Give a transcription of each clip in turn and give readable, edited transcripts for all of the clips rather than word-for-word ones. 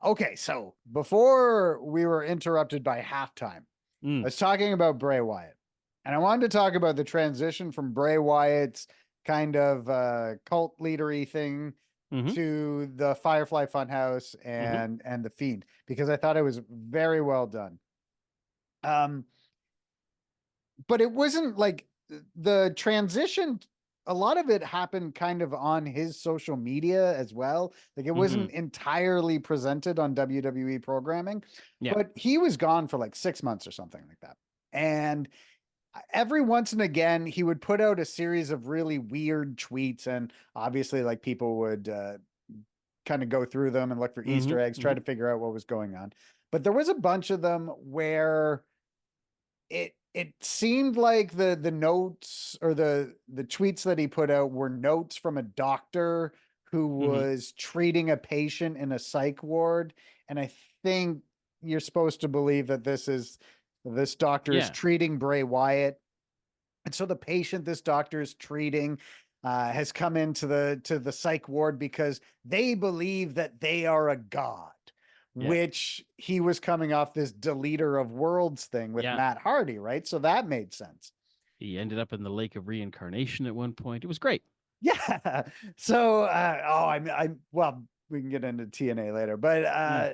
Okay, so before we were interrupted by halftime, I Mm, was talking about Bray Wyatt. And I wanted to talk about the transition from Bray Wyatt's kind of cult leadery thing hmm to the Firefly Funhouse hmm and the Fiend because I thought it was very well done. Um, but it wasn't like the transition, a lot of it happened kind of on his social media as well. Like it hmm wasn't entirely presented on WWE programming, Yeah. but he was gone for like 6 months or something like that. And every once and again, he would put out a series of really weird tweets, and obviously, like people would kind of go through them and look for Easter eggs, try hmm to figure out what was going on. But there was a bunch of them where it seemed like the notes or the tweets that he put out were notes from a doctor who hmm was treating a patient in a psych ward, and I think you're supposed to believe that this doctor is Yeah. treating Bray Wyatt, and so the patient this doctor is treating has come into the psych ward because they believe that they are a god, Yeah. which he was coming off this deleter of worlds thing with Yeah. Matt Hardy, right? So that made sense. He ended up in the lake of reincarnation at one point. It was great. Yeah. So well, we can get into TNA later, but Mm.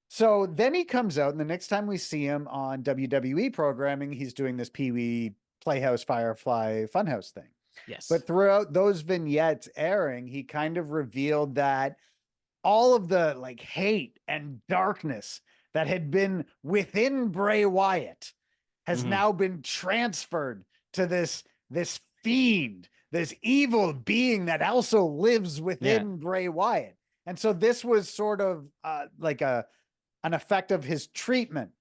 so then he comes out, and the next time we see him on WWE programming, he's doing this Pee Wee Playhouse Firefly Funhouse thing. Yes. But throughout those vignettes airing, he kind of revealed that all of the like hate and darkness that had been within Bray Wyatt has hmm now been transferred to this fiend, this evil being that also lives Yeah. within Bray Wyatt. And so this was sort of like a an effect of his treatment.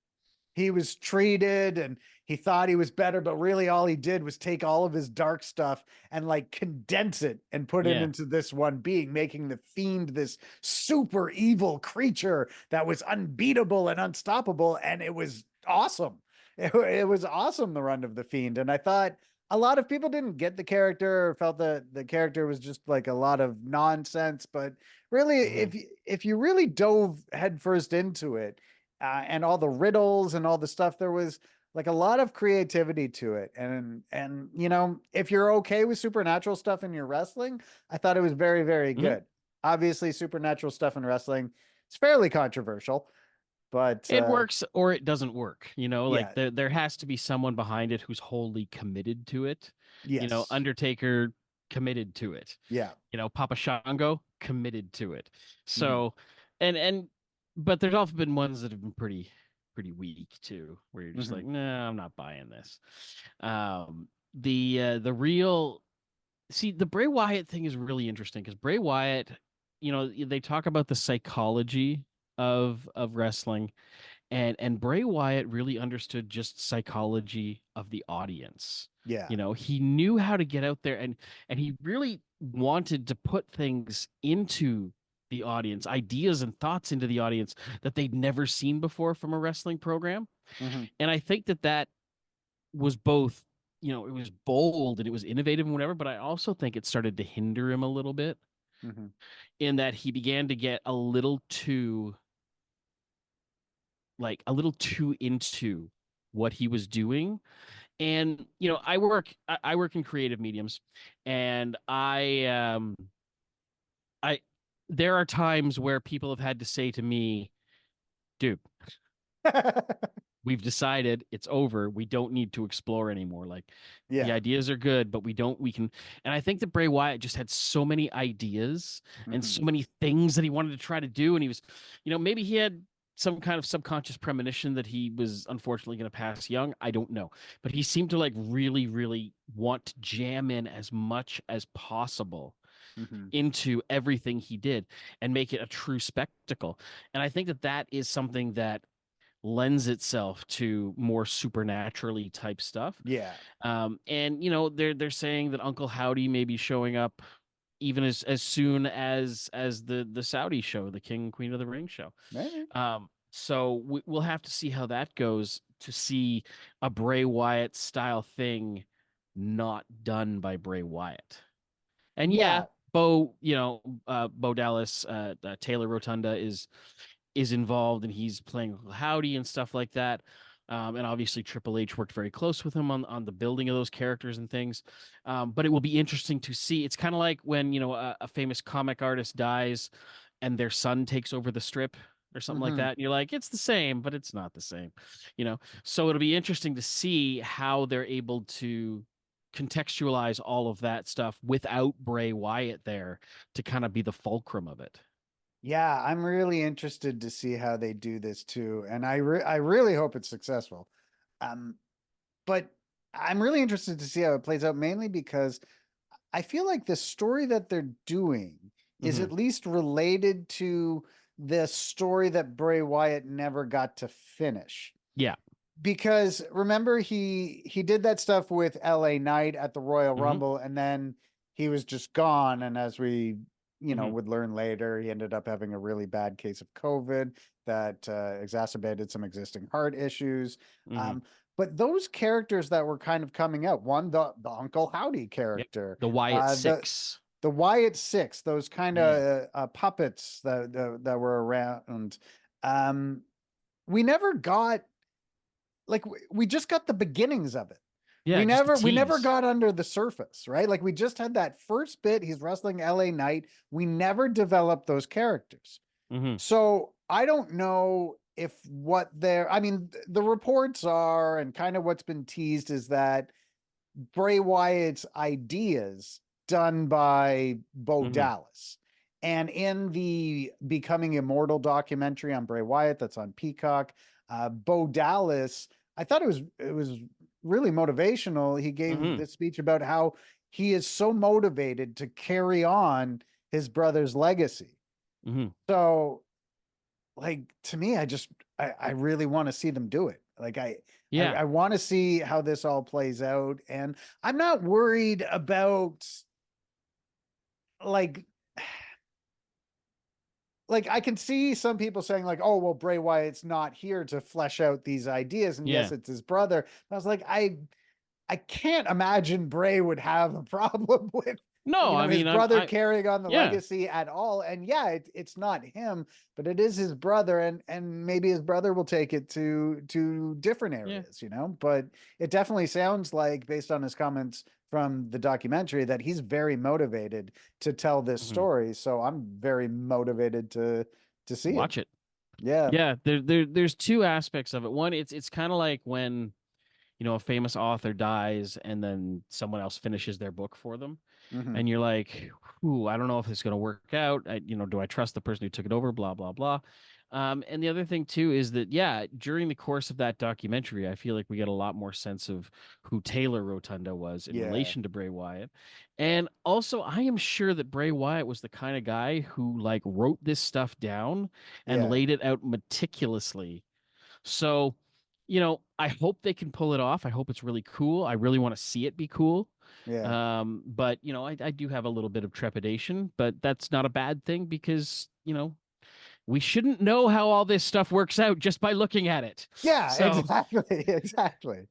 He was treated and he thought he was better, but really all he did was take all of his dark stuff and like condense it and put it Yeah. into this one being, making the fiend this super evil creature that was unbeatable and unstoppable. And it was awesome. It was awesome, the run of the fiend. And I thought a lot of people didn't get the character or felt that the character was just like a lot of nonsense. But really, hmm if you really dove headfirst into it, and all the riddles and all the stuff, there was like a lot of creativity to it. And you know, if you're okay with supernatural stuff in your wrestling, I thought it was very, very hmm good. Obviously, supernatural stuff in wrestling is fairly controversial, but It works or it doesn't work. Like yeah, there has to be someone behind it who's wholly committed to it. yes, Undertaker committed to it. yeah, Papa Shango committed to it. mhm, So, and but there's also been ones that have been pretty weak too, where you're just like, mhm, nah, I'm not buying this. The real see the Bray Wyatt thing is really interesting because Bray Wyatt, they talk about the psychology of wrestling, and Bray Wyatt really understood just psychology of the audience. yeah, He knew how to get out there, and he really wanted to put things into the audience, ideas and thoughts into the audience that they'd never seen before from a wrestling program. mhm, And I think that was both, it was bold and it was innovative and whatever, but I also think it started to hinder him a little bit mhm, in that he began to get a little too into what he was doing. And I work in creative mediums, and I there are times where people have had to say to me, dude, we've decided it's over. We don't need to explore anymore. Like, the yeah, ideas are good, but we can. And I think that Bray Wyatt just had so many ideas and mhm, so many things that he wanted to try to do. And he was, maybe he had some kind of subconscious premonition that he was unfortunately going to pass young. I don't know. But he seemed to like really, really want to jam in as much as possible mhm, into everything he did and make it a true spectacle. And I think that is something that lends itself to more supernaturally type stuff. yeah, And they're saying that Uncle Howdy may be showing up even as soon as the Saudi show, the King and Queen of the Ring show. maybe, So we'll have to see how that goes to see a Bray Wyatt style thing not done by Bray Wyatt. And yeah, yeah, Bo Dallas, Taylor Rotunda is involved, and he's playing Uncle Howdy and stuff like that. And obviously Triple H worked very close with him on the building of those characters and things. But it will be interesting to see. It's kind of like when, a famous comic artist dies and their son takes over the strip or something like Mhm. that. And you're like, it's the same, but it's not the same, you know? So it'll be interesting to see how they're able to contextualize all of that stuff without Bray Wyatt there to kind of be the fulcrum of it. Yeah, I'm really interested to see how they do this too, and I really hope it's successful. Um, but I'm really interested to see how it plays out, mainly because I feel like the story that they're doing is Hmm. at least related to the story that Bray Wyatt never got to finish. Yeah. Because remember he did that stuff with LA Knight at the Royal Hmm. Rumble, and then he was just gone, and as we Hmm. would learn later, he ended up having a really bad case of COVID that exacerbated some existing heart issues. Hmm. um but those characters that were kind of coming out, one, the Uncle Howdy Yep. character, The Wyatt the Six. Wyatt Six, those kind Mm. of puppets that were around. um we never got, like, we just got the beginnings of it. Yeah, just a We never tease. got under the surface, right? Like, we just had that first bit, he's wrestling LA Knight. We never developed those characters. Hmm. So I don't know if what they're, I mean, the reports are, and kind of what's been teased is that Bray Wyatt's ideas done by Bo Hmm. Dallas. And in the Becoming Immortal documentary on Bray Wyatt that's on Peacock, Bo Dallas, I thought it was really motivational. He gave Hmm. this speech about how he is so motivated to carry on his brother's legacy. Hmm. So, like, to me, I really want to see them do it. Like, Yeah. I want to see how this all plays out, and I'm not worried about, like, I can see some people saying, like, oh well, Bray Wyatt's not here to flesh out these ideas, and yes, Yeah. it's his brother. I was like, I can't imagine Bray would have a problem with, No, I his mean, brother carrying on the yeah. legacy at all. And yeah, it's not him, but it is his brother, and maybe his brother will take it to different Yeah. areas, But it definitely sounds like, based on his comments from the documentary, that he's very motivated to tell this Hmm. story. So I'm very motivated to see it. Watch it. Yeah. Yeah. There's two aspects of it. One, it's kind of like when, a famous author dies and then someone else finishes their book for them. Hmm. And you're like, ooh, I don't know if it's going to work out. Do I trust the person who took it over? Blah, blah, blah. And the other thing too is that, yeah, during the course of that documentary, I feel like we get a lot more sense of who Taylor Rotunda was in Yeah. relation to Bray Wyatt. And also, I am sure that Bray Wyatt was the kind of guy who like wrote this stuff down and Yeah. laid it out meticulously. So, I hope they can pull it off. I hope it's really cool. I really want to see it be cool. Yeah. But I do have a little bit of trepidation, but that's not a bad thing because, we shouldn't know how all this stuff works out just by looking at it. Yeah, So, exactly. Exactly.